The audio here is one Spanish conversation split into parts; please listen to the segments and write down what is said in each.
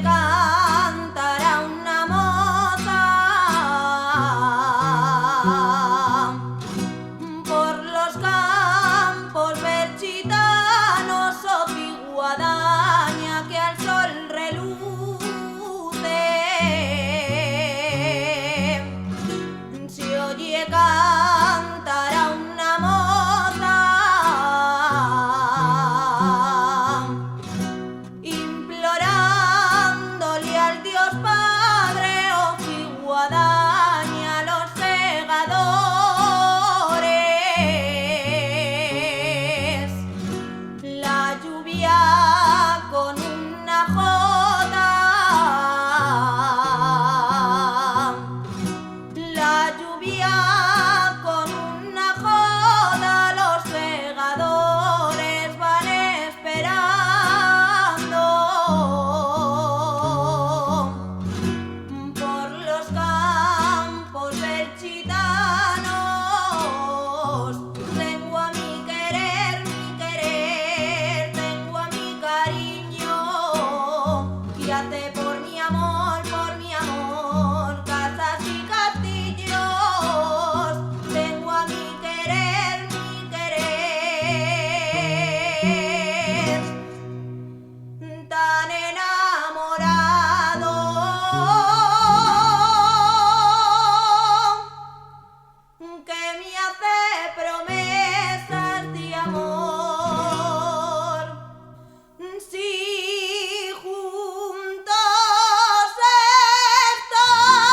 cantará una moza por los campos berchitanos o guadaña que al sol reluce. Se oye cantará una moza implorándole al Dios Padre o guadaña los segadores. La lluvia con una jota, la lluvia con una joda, los segadores van esperando por los campos berchitanos. Tengo a mi querer, tengo a mi cariño, y hace por mi amor, casas y castillos. Tengo a mi querer, tan enamorado que me hace promesas de amor. Si juntos estamos.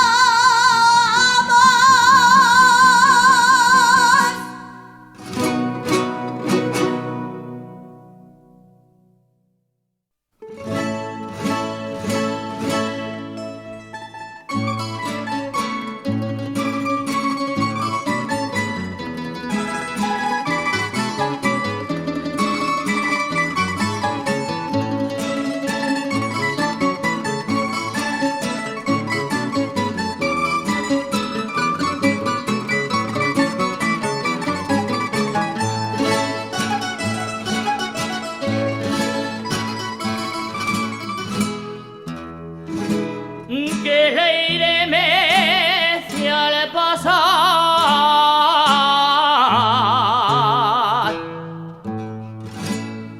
Que el aire mece al pasar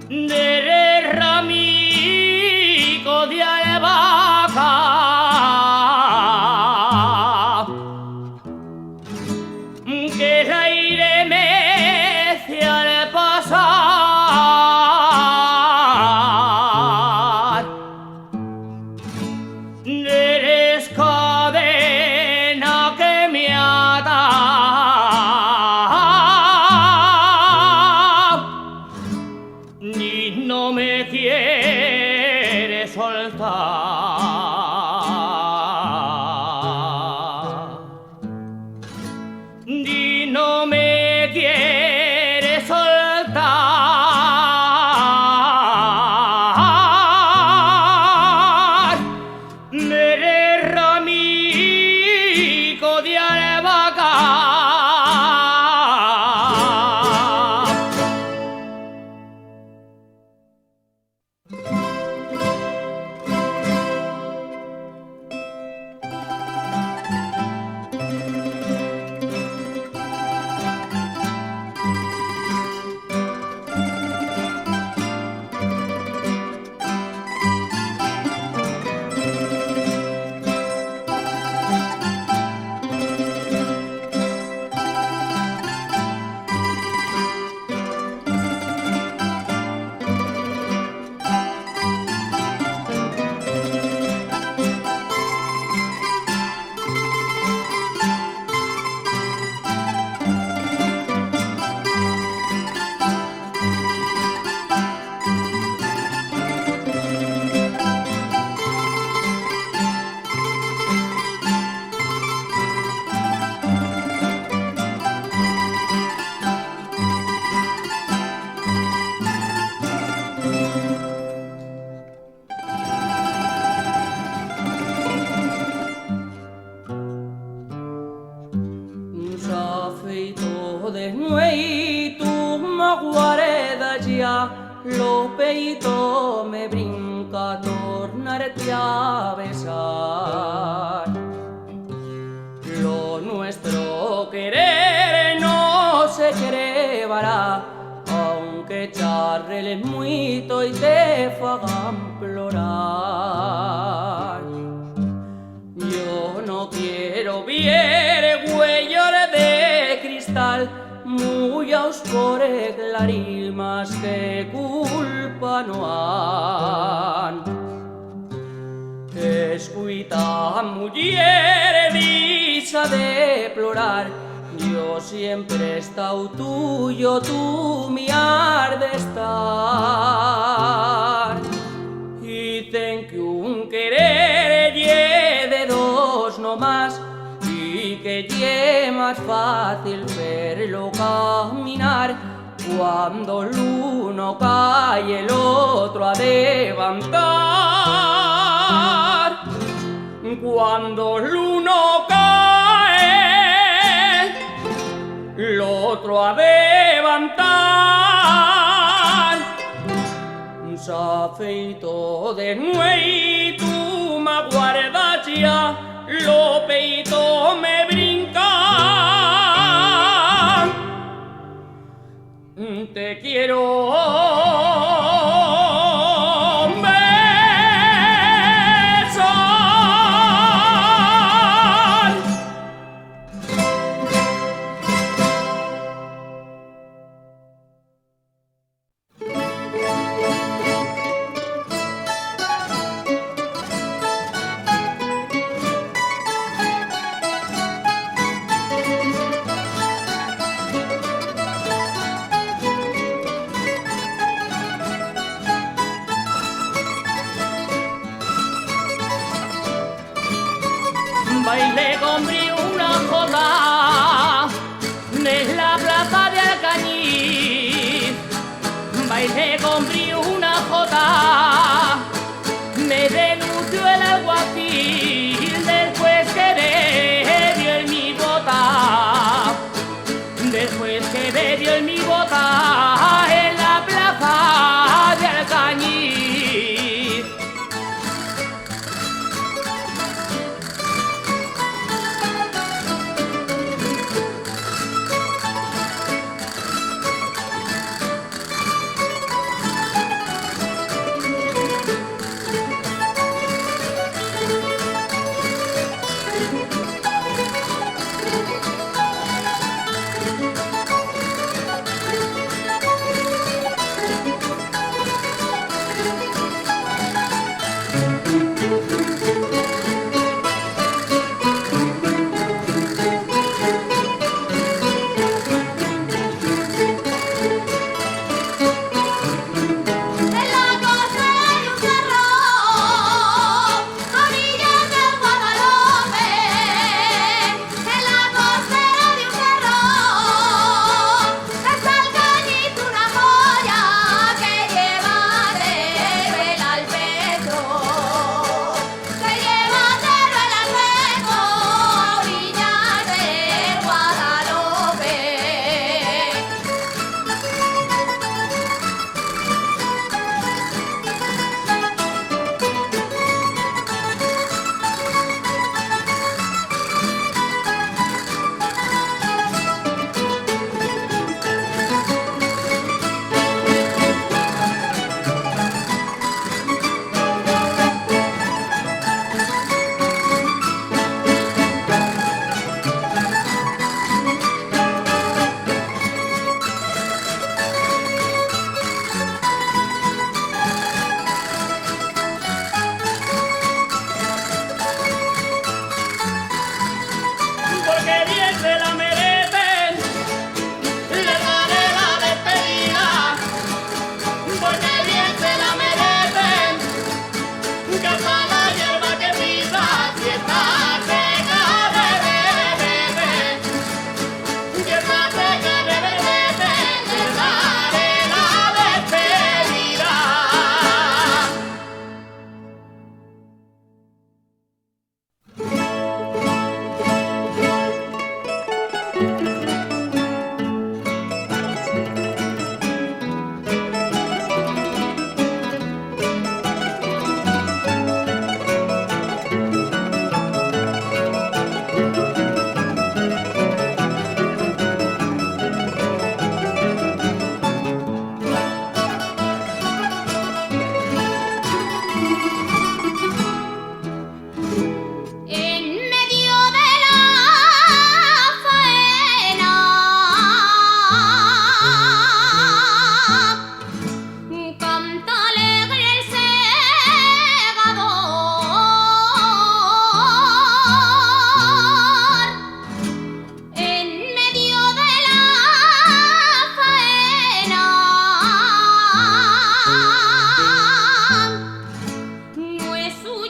del ramico de albahaca, que el aire mece al pasar. Eres cadena que me ata y no me quiere soltar, y no me quiere soltar. Eres ramico de albahaca. tornarte a besar. Lo nuestro querer no se crevará, aunque charreles muito y te fagan plorar. Yo no quiero ver huellas de cristal, muy oscure clarimas que culpa no han. Escuita, mujer, dicha de plorar, yo siempre he estado tuyo, tú mi har de estar. Dicen que un querer ye de dos no más, y que ye más fácil verlo caminar. Cuando el uno cae, el otro ha de levantar. Cuando el uno cae, el otro ha de levantar. Se afeitó de nuevo y tú me guardas ya, lo peito me brinca. Te quiero besar. Bailé con una jota en la plaza de Alcañiz. Bailé con una jota, me denunció el alguacil después que bebió en mi bota. Después que bebió en mi bota en la plaza de Alcañiz.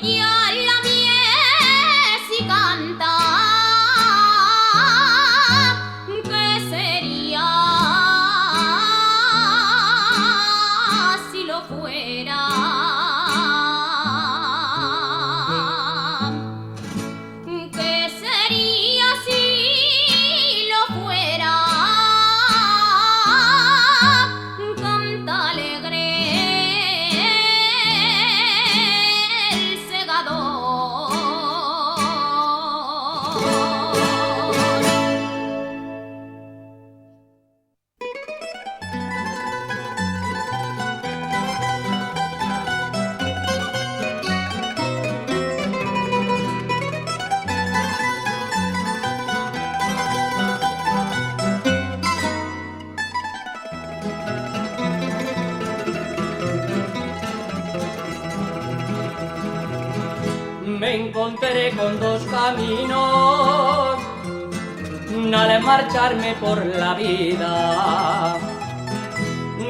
ya la mies y canta. ¿Qué sería si lo fuera? ¿Qué sería si lo fuera? Canta alegre el segador. Me encontré con dos caminos al marcharme por la vida.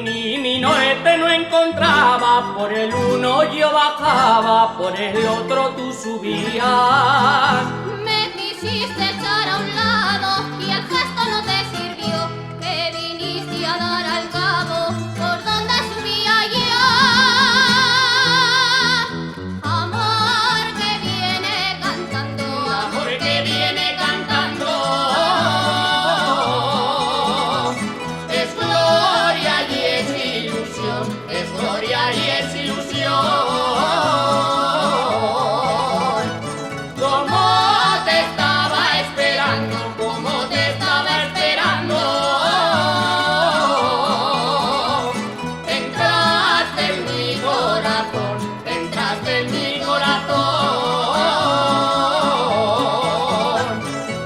Ni mi norte no encontraba, por el uno yo bajaba, por el otro tú subías. Me quisiste echar a un lado y el gesto no te sirvió, que viniste a dar al cabo por donde subía yo. Amor que viene cantando, Amor que viene cantando, es gloria y es ilusión, es gloria y es ilusión. Como te estaba esperando, como te estaba esperando. Entraste en mi corazón, entraste en mi corazón.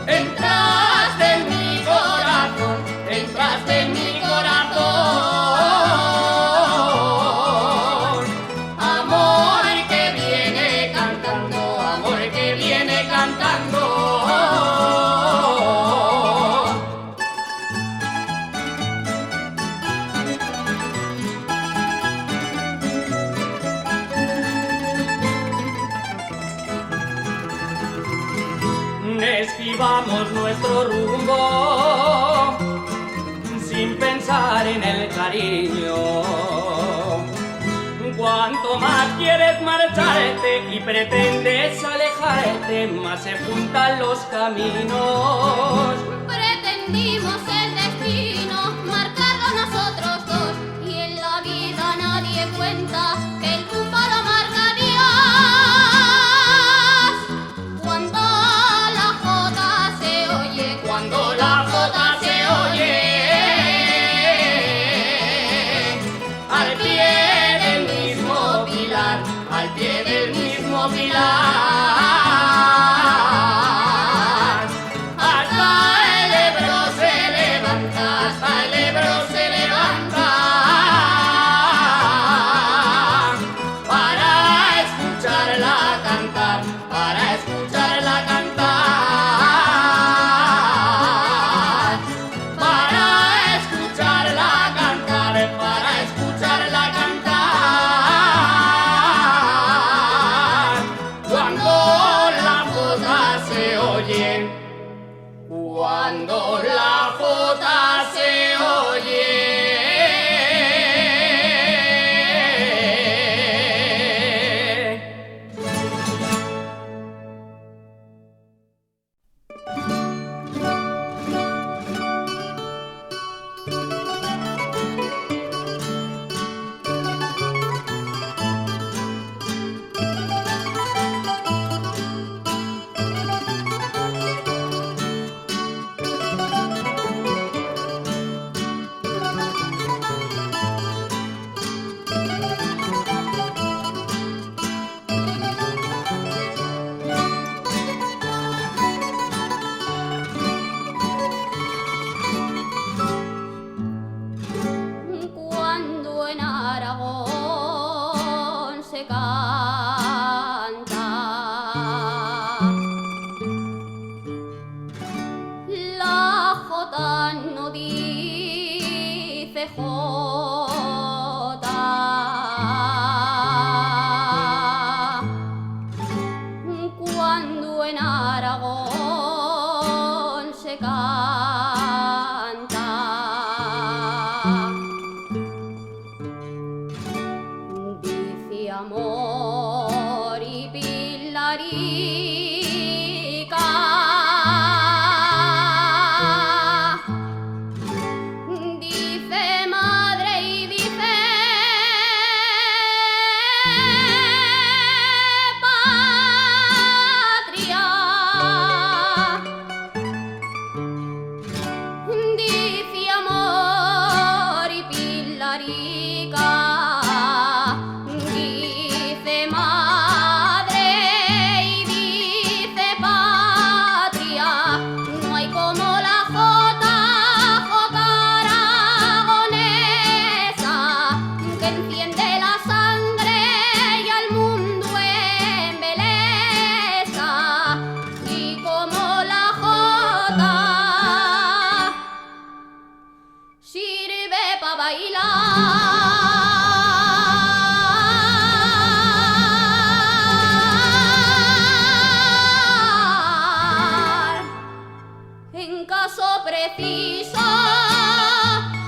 Entraste en mi corazón, entraste en mi corazón. Amor que viene cantando, amor que viene cantando. Esquivamos nuestro rumbo sin pensar en el cariño. Cuanto más quieres marcharte y pretendes alejarte, más se juntan los caminos. pretendimos el destino, marcarlo nosotros dos, y en la vida nadie cuenta que el rumbo lo marca Dios. Cuando la jota se oye, Cuando la jota se oye, al pie del mismo pilar, al pie del mismo pilar, hasta el Ebro se levanta, hasta el Ebro se levanta, para escucharla cantar, para escucharla cantar, para escucharla cantar, para escucharla cantar. Cuando Dice madre y dice patria. Dice amor y pilarica. Dice madre y dice patria. No hay como la jota aragonesa, que enciende la sangre y al mundo embeleza. Y como la jota sirve pa' bailar en caso preciso,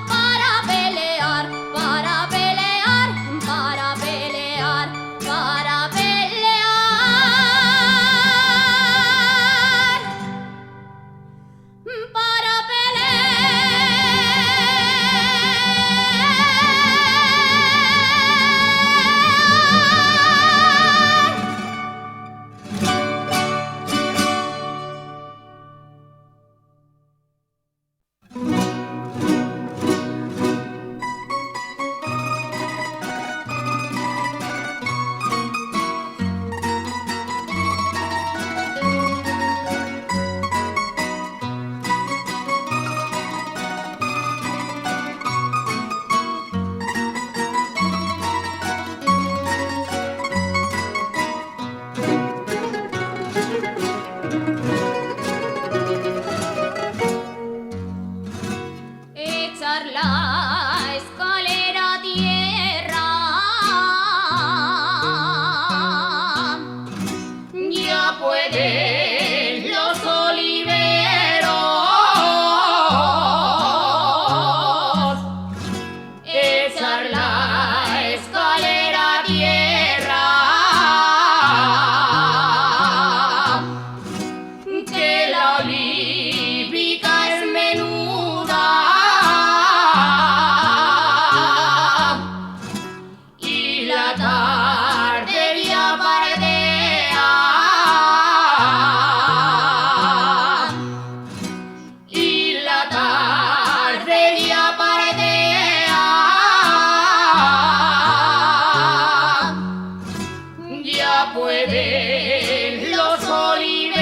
para pelear, para pelear, para pelear, para pelear, para echar la escalera a tierra. Ya pueden los oliveros echar la escalera a tierra, que la olívica es menuda y la tarde ya pardea, y la tarde ya pardea, ya pueden los oliveros.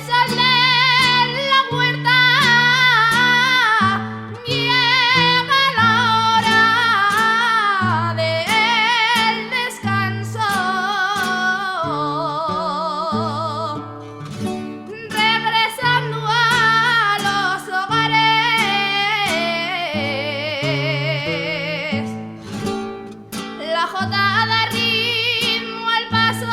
sol de la huerta llega la hora del descanso. Regresando a los hogares, la jota da ritmo al paso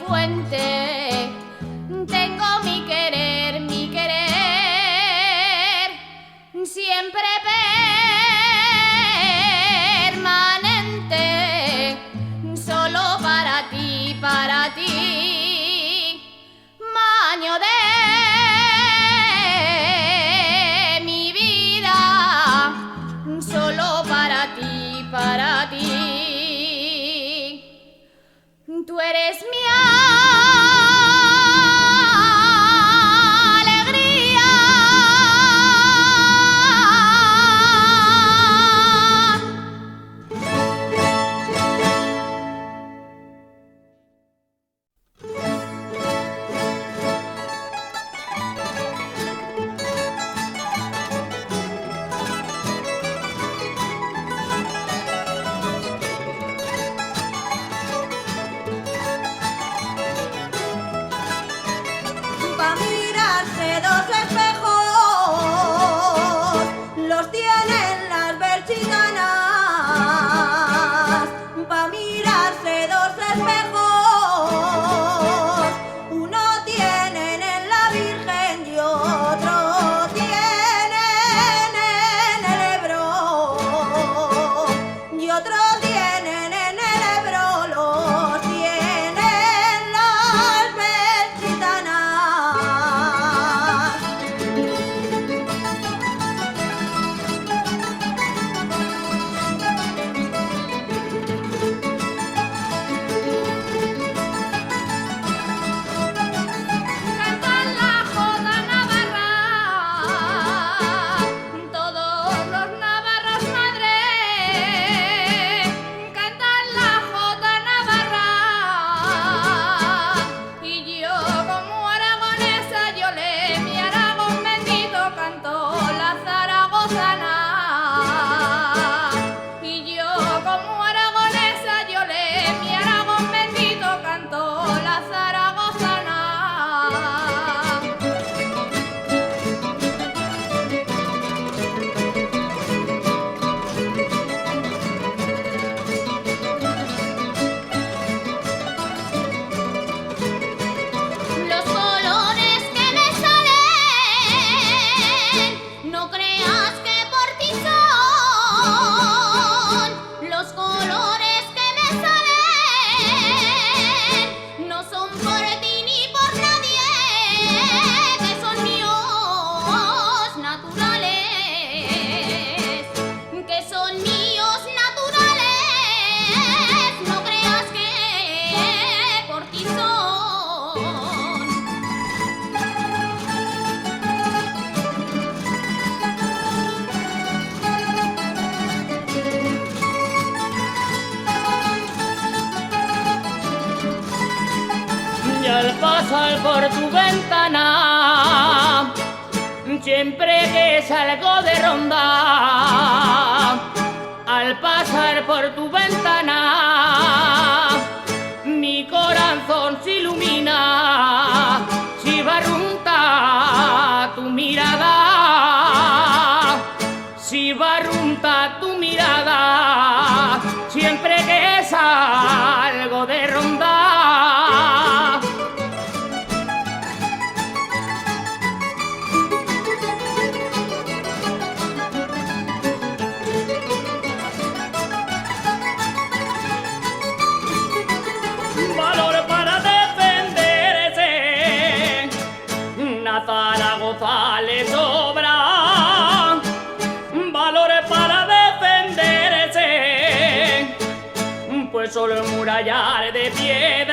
fuente. Tengo mi querer, siempre permanente, solo para ti, maño de mi vida, solo para ti, tú eres mi al pasar por tu ventana, siempre que salgo de ronda, al pasar por tu ventana, mi corazón se ilumina, si barrunta tu mirada, si barrunta tu mirada, siempre que salgo de ronda. Zaragoza le sobra valores para defenderse, pues solo murallar de piedra